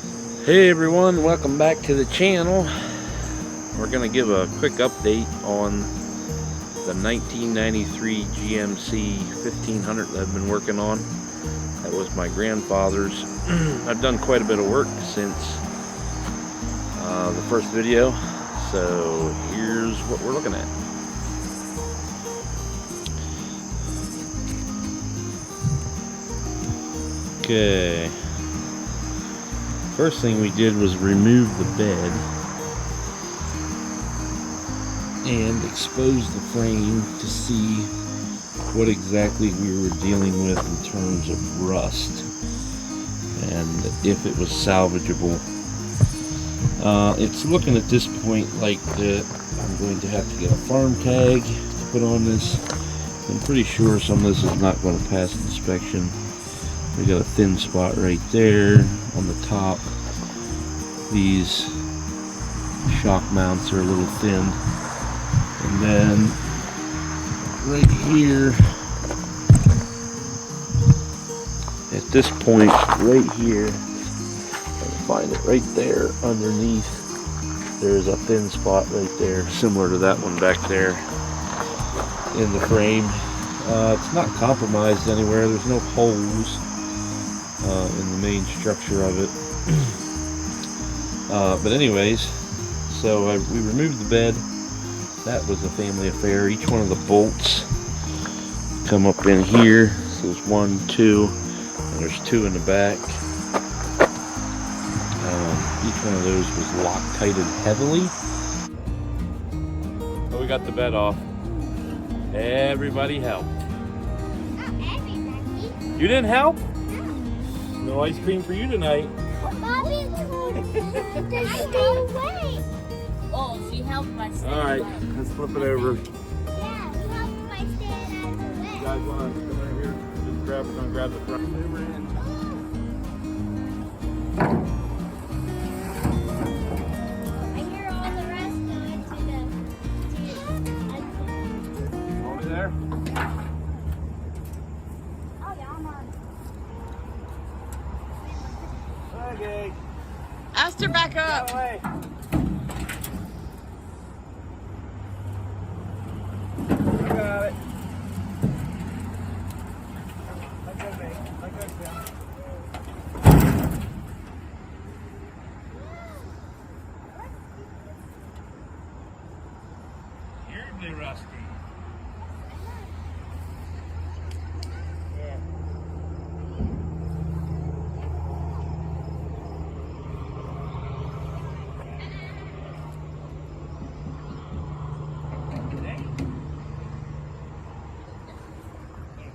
Hey everyone, welcome back to the channel. We're going to give a quick update on the 1993 GMC 1500 that I've been working on. That was my grandfather's. I've done quite a bit of work since the first video, so here's what we're looking at. Okay. First thing we did was remove the bed and expose the frame to see what exactly we were dealing with in terms of rust and if it was salvageable. It's looking at this point like I'm going to have to get a farm tag to put on this. I'm pretty sure some of this is not going to pass inspection. We got a thin spot right there on the top. These shock mounts are a little thin. And then right here, at this point right here, I'll find it right there underneath. There's a thin spot right there, similar to that one back there in the frame. It's not compromised anywhere. There's no holes in the main structure of it. But anyways, so we removed the bed. That was a family affair. Each one of the bolts come up in here. So there's 1, 2, and there's 2 in the back. Each one of those was Loctited heavily. So we got the bed off. Everybody helped. Not everybody. You didn't help? No. No ice cream for you tonight. Mommy told me to stay away. Oh, she helped by staying All right, away. let's flip it over. Yeah, we helped by staying out of the way. You guys want to come right here? Just grab the front. Over in. I hear all the rest going to Over there. Oh, yeah, I'm on. Okay. Ask her back up. That way. You got it. Like that, Terribly rusty. Yeah.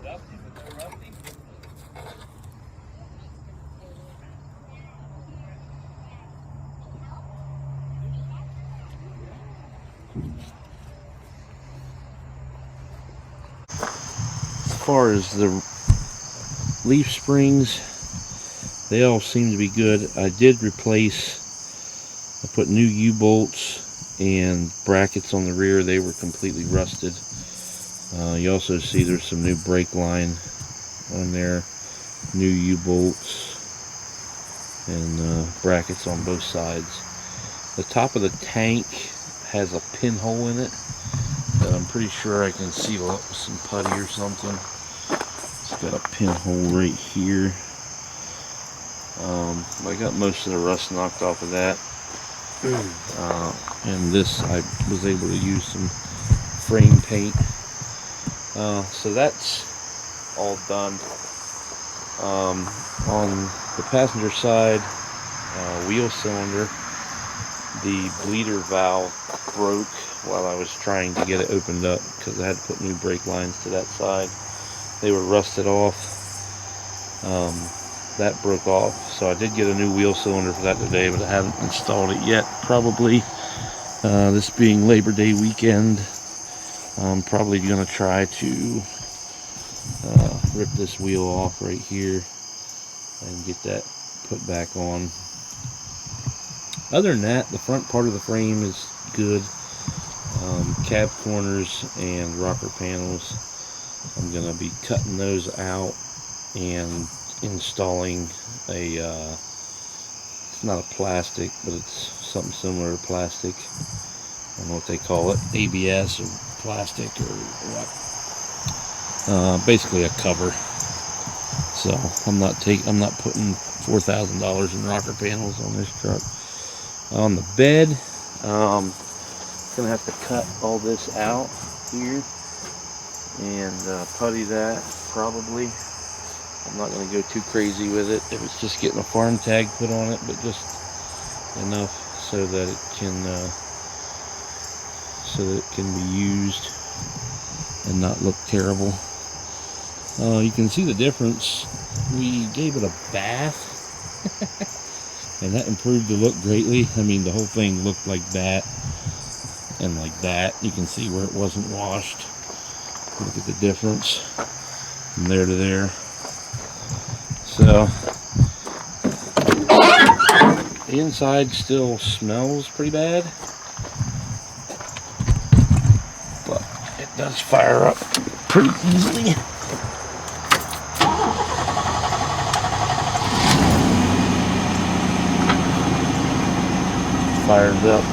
Dusty, but no rusty. As far as the leaf springs, they all seem to be good. I did I put new U-bolts and brackets on the rear. They were completely rusted. You also see there's some new brake line on there, new U-bolts and brackets on both sides. The top of the tank has a pinhole in it that I'm pretty sure I can seal up with some putty or something. It's got a pinhole right here. I got most of the rust knocked off of that. And this, I was able to use some frame paint. So that's all done. On the passenger side wheel cylinder, the bleeder valve broke while I was trying to get it opened up because I had to put new brake lines to that side. They were rusted off. That broke off, so I did get a new wheel cylinder for that today, but I haven't installed it yet. Probably this being Labor Day weekend, I'm probably going to try to rip this wheel off right here and get that put back on. Other than that, the front part of the frame is good. Cab corners and rocker panels, I'm going to be cutting those out and installing a It's not a plastic, but it's something similar to plastic. I don't know what they call it, ABS or plastic or what. Basically a cover. So I'm not putting $4,000 in rocker panels on this truck. On the bed, gonna have to cut all this out here and putty that probably. I'm not gonna go too crazy with it. If it's just getting a farm tag put on it, but just enough so that it can be used and not look terrible. You can see the difference. We gave it a bath and that improved the look greatly. I mean, the whole thing looked like that and like that. You can see where it wasn't washed. Look at the difference from there to there. So the inside still smells pretty bad, but it does fire up pretty easily. Fired up.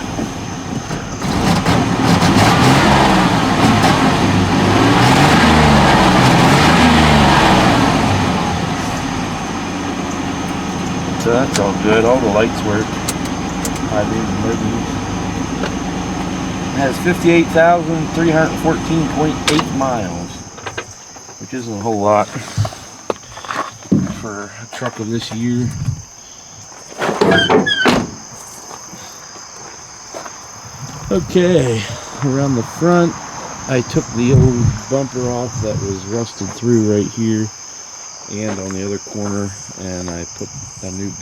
So that's all good. All the lights work. High beams and low beams. It has 58,314.8 miles, which isn't a whole lot for a truck of this year. Okay, around the front, I took the old bumper off that was rusted through right here and on the other corner, and I put a new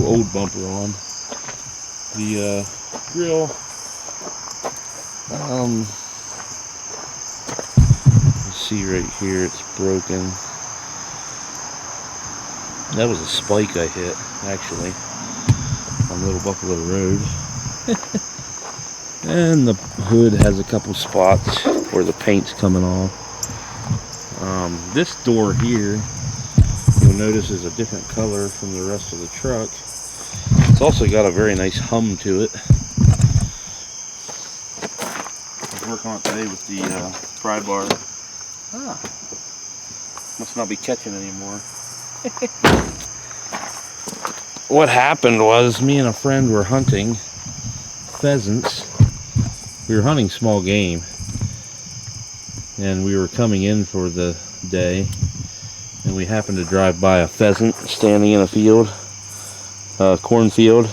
old bumper on. The grill, you see right here, it's broken. That was a spike I hit, actually, on Little Buffalo Road. And the hood has a couple spots where the paint's coming off. This door here, you'll notice, is a different color from the rest of the truck. It's also got a very nice hum to it. I was working on it today with the pry bar. Must not be catching anymore. What happened was, me and a friend were hunting pheasants. We were hunting small game, and we were coming in for the day, and we happened to drive by a pheasant standing in a field, cornfield.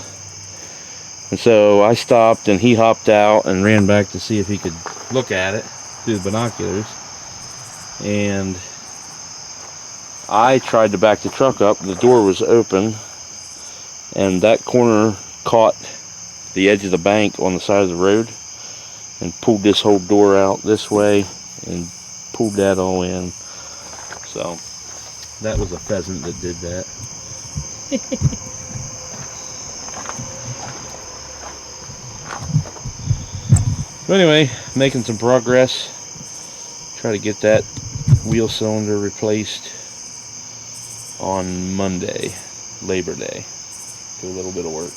And so I stopped, and he hopped out and ran back to see if he could look at it through the binoculars. And I tried to back the truck up. The door was open, and that corner caught the edge of the bank on the side of the road and pulled this whole door out this way and pulled that all in. So that was a pheasant that did that. But anyway, making some progress. Try to get that wheel cylinder replaced on Monday, Labor Day. Do a little bit of work.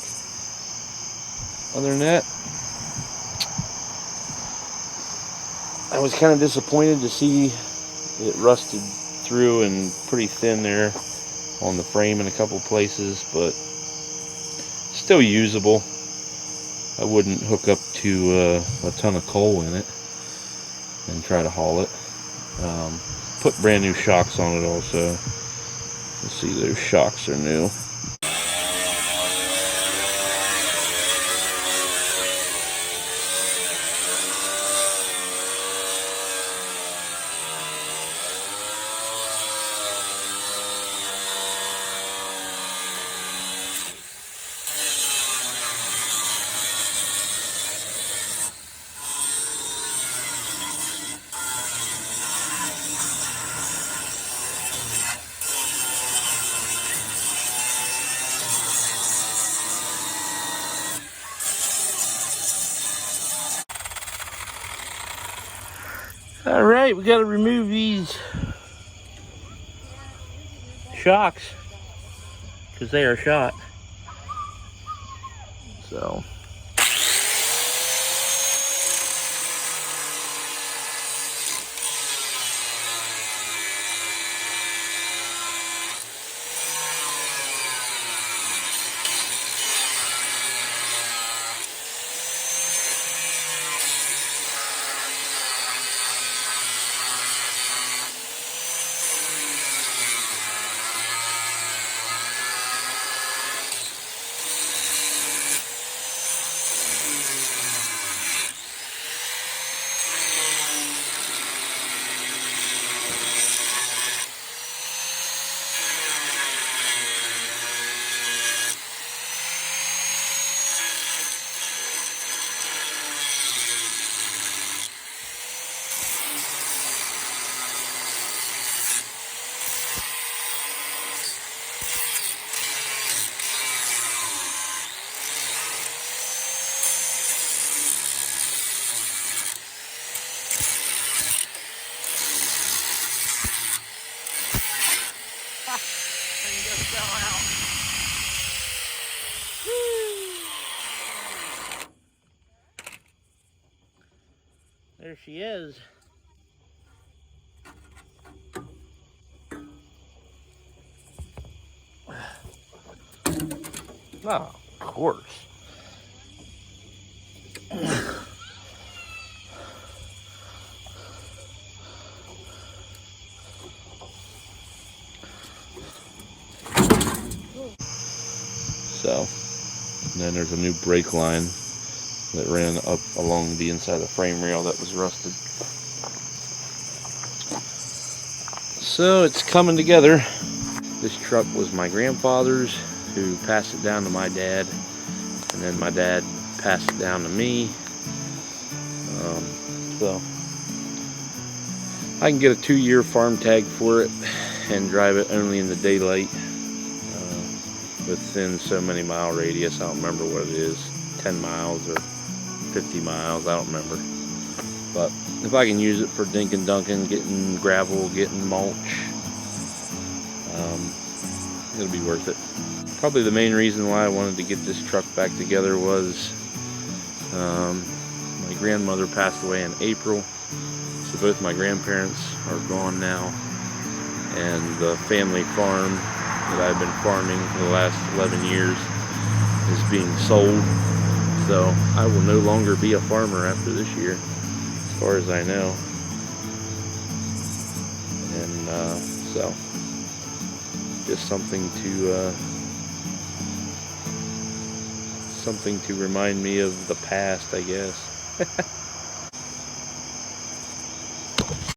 Other than that, I was kind of disappointed to see it rusted through and pretty thin there on the frame in a couple places, but still usable. I wouldn't hook up to a ton of coal in it and try to haul it. Put brand new shocks on it also. Let's see, those shocks are new. All right, we got to remove these shocks because they are shot. So. There she is. Oh, of course. So, and then there's a new brake line that ran up along the inside of the frame rail that was rusted. So it's coming together. This truck was my grandfather's, who passed it down to my dad, and then my dad passed it down to me. So I can get a 2-year farm tag for it and drive it only in the daylight within so many mile radius. I don't remember what it is, 10 miles or 50 miles, I don't remember. But if I can use it for dinking dunking, getting gravel, getting mulch, it'll be worth it. Probably the main reason why I wanted to get this truck back together was my grandmother passed away in April, so both my grandparents are gone now, and the family farm that I've been farming for the last 11 years is being sold, so I will no longer be a farmer after this year, as far as I know. And so just something to remind me of the past, I guess.